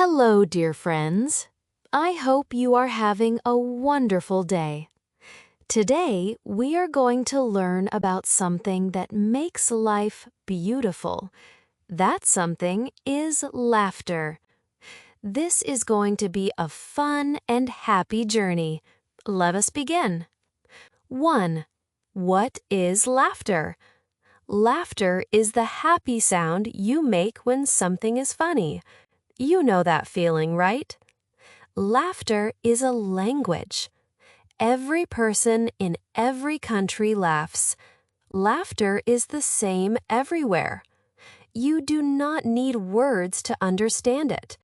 Hello, dear friends. I hope you are having a wonderful day. Today, we are going to learn about something that makes life beautiful. That something is laughter. This is going to be a fun and happy journey. Let us begin. 1. What is laughter? Laughter is the happy sound you make when something is funny. You know that feeling, right? Laughter is a language. Every person in every country laughs. Laughter is the same everywhere. You do not need words to understand it.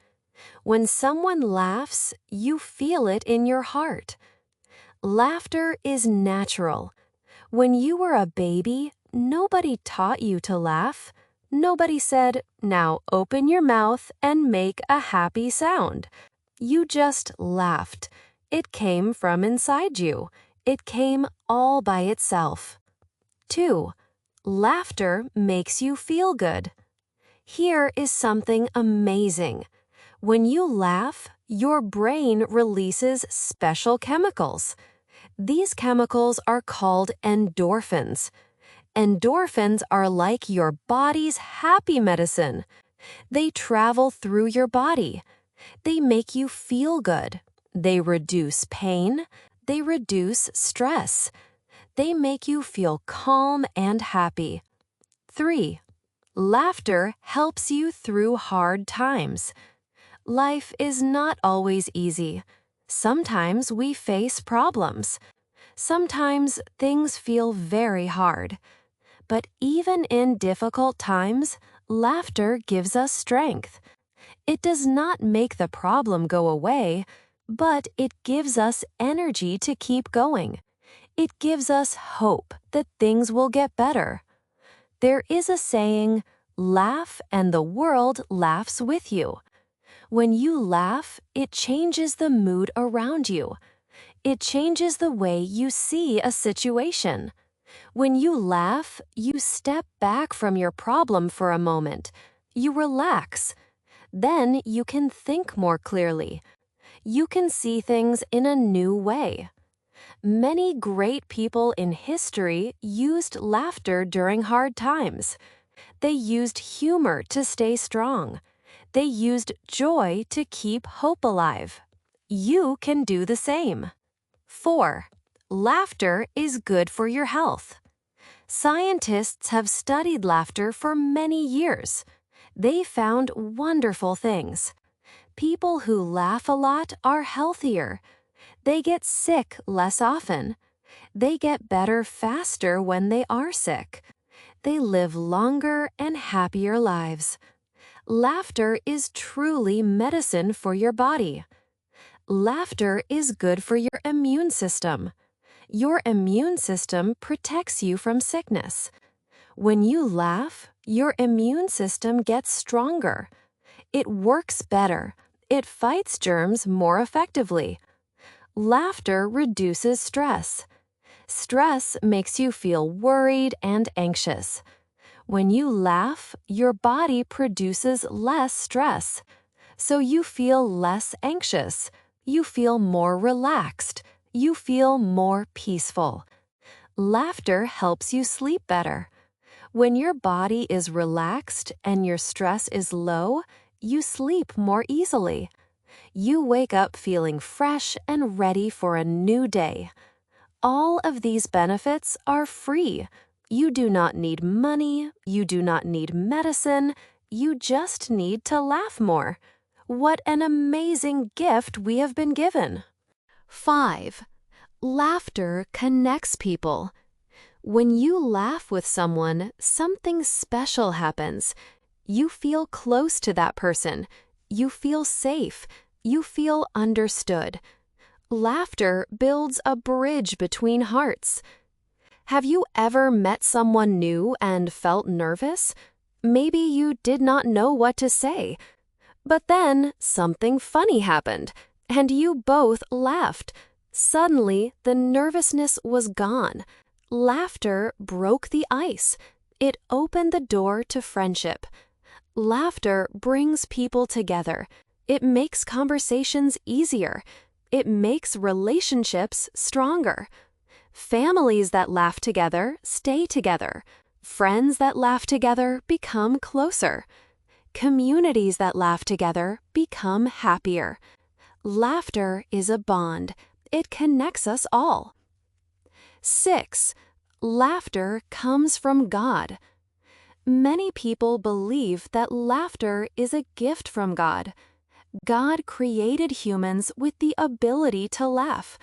When someone laughs, you feel it in your heart. Laughter is natural. When you were a baby, nobody taught you to laugh. Nobody said, "Now open your mouth and make a happy sound." You just laughed. It came from inside you. It came all by itself. 2. Laughter makes you feel good. Here is something amazing. When you laugh, your brain releases special chemicals. These chemicals are called endorphins. Endorphins are like your body's happy medicine. They travel through your body. They make you feel good. They reduce pain. They reduce stress. They make you feel calm and happy. 3. Laughter helps you through hard times. Life is not always easy. Sometimes we face problems. Sometimes things feel very hard. But even in difficult times, laughter gives us strength. It does not make the problem go away, but it gives us energy to keep going. It gives us hope that things will get better. There is a saying, "Laugh and the world laughs with you." When you laugh, it changes the mood around you. It changes the way you see a situation. When you laugh, you step back from your problem for a moment. You relax. Then you can think more clearly. You can see things in a new way. Many great people in history used laughter during hard times. They used humor to stay strong. They used joy to keep hope alive. You can do the same. 4. Laughter is good for your health. Scientists have studied laughter for many years. They found wonderful things. People who laugh a lot are healthier. They get sick less often. They get better faster when they are sick. They live longer and happier lives. Laughter is truly medicine for your body. Laughter is good for your immune system. Your immune system protects you from sickness. When you laugh, your immune system gets stronger. It works better. It fights germs more effectively. Laughter reduces stress. Stress makes you feel worried and anxious. When you laugh, your body produces less stress. So you feel less anxious. You feel more relaxed. You feel more peaceful. Laughter helps you sleep better. When your body is relaxed and your stress is low, you sleep more easily. You wake up feeling fresh and ready for a new day. All of these benefits are free. You do not need money. You do not need medicine. You just need to laugh more. What an amazing gift we have been given. 5. Laughter connects people. When you laugh with someone, something special happens. You feel close to that person. You feel safe. You feel understood. Laughter builds a bridge between hearts. Have you ever met someone new and felt nervous? Maybe you did not know what to say. But then something funny happened, and you both laughed. Suddenly, the nervousness was gone. Laughter broke the ice. It opened the door to friendship. Laughter brings people together. It makes conversations easier. It makes relationships stronger. Families that laugh together stay together. Friends that laugh together become closer. Communities that laugh together become happier. Laughter is a bond. It connects us all. 6. Laughter comes from God. Many people believe that laughter is a gift from God. God created humans with the ability to laugh.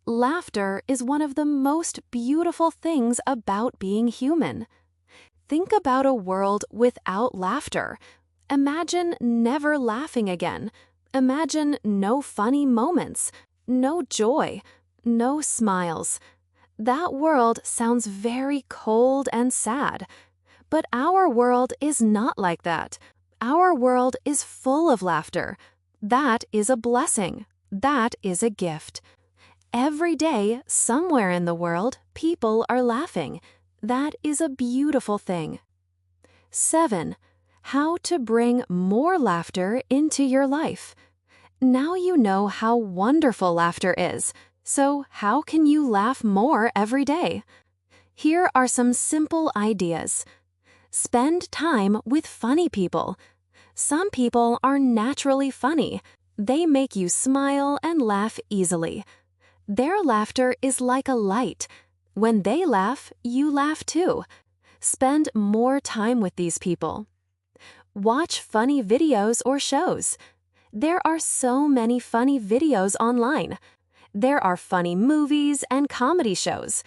Laughter is one of the most beautiful things about being human. Think about a world without laughter. Imagine never laughing again. Imagine no funny moments, no joy, no smiles. That world sounds very cold and sad. But our world is not like that. Our world is full of laughter. That is a blessing. That is a gift. Every day, somewhere in the world, people are laughing. That is a beautiful thing. 7. How to bring more laughter into your life. Now you know how wonderful laughter is. So how can you laugh more every day? Here are some simple ideas. Spend time with funny people. Some people are naturally funny. They make you smile and laugh easily. Their laughter is like a light. When they laugh, you laugh too. Spend more time with these people. Watch funny videos or shows. There are so many funny videos online. There are funny movies and comedy shows.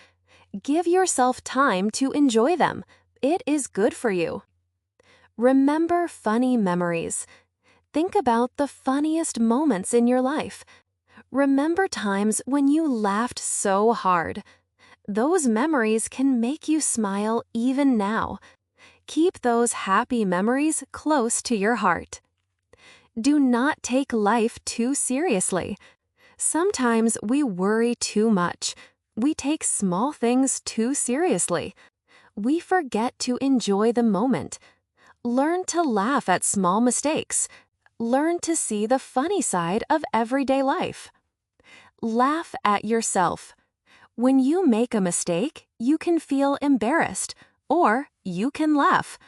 Give yourself time to enjoy them. It is good for you. Remember funny memories. Think about the funniest moments in your life. Remember times when you laughed so hard. Those memories can make you smile even now. Keep those happy memories close to your heart. Do not take life too seriously. Sometimes we worry too much. We take small things too seriously. We forget to enjoy the moment. Learn to laugh at small mistakes. Learn to see the funny side of everyday life. Laugh at yourself. When you make a mistake, you can feel embarrassed, or you can laugh.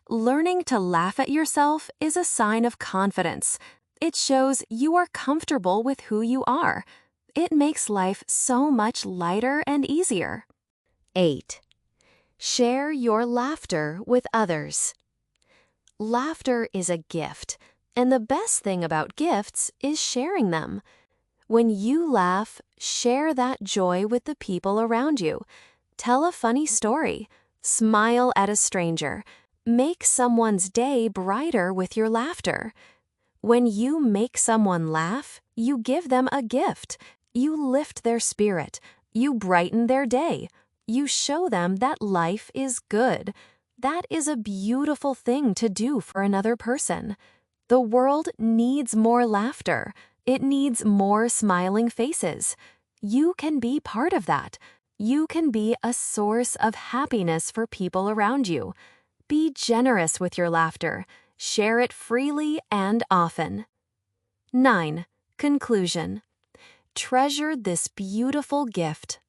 Learning to laugh at yourself is a sign of confidence. It shows you are comfortable with who you are. It makes life so much lighter and easier. 8. Share your laughter with others. Laughter is a gift, and the best thing about gifts is sharing them. When you laugh, share that joy with the people around you. Tell a funny story. Smile at a stranger. Make someone's day brighter with your laughter. When you make someone laugh, you give them a gift. You lift their spirit. You brighten their day. You show them that life is good. That is a beautiful thing to do for another person. The world needs more laughter. It needs more smiling faces. You can be part of that. You can be a source of happiness for people around you. Be generous with your laughter. Share it freely and often. 9. Conclusion. Treasure this beautiful gift.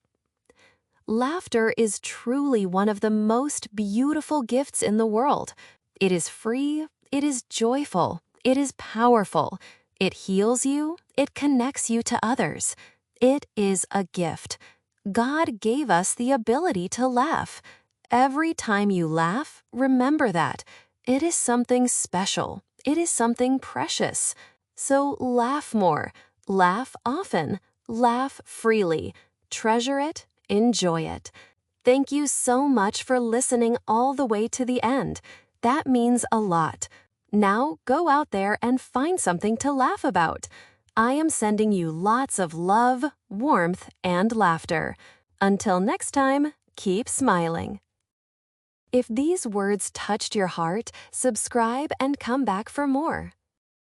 Laughter is truly one of the most beautiful gifts in the world. It is free, it is joyful, it is powerful. It heals you, it connects you to others. It is a gift. God gave us the ability to laugh. Every time you laugh, remember that. It is something special. It is something precious. So laugh more. Laugh often. Laugh freely. Treasure it. Enjoy it. Thank you so much for listening all the way to the end. That means a lot. Now go out there and find something to laugh about. I am sending you lots of love, warmth, and laughter. Until next time, keep smiling. If these words touched your heart, subscribe and come back for more.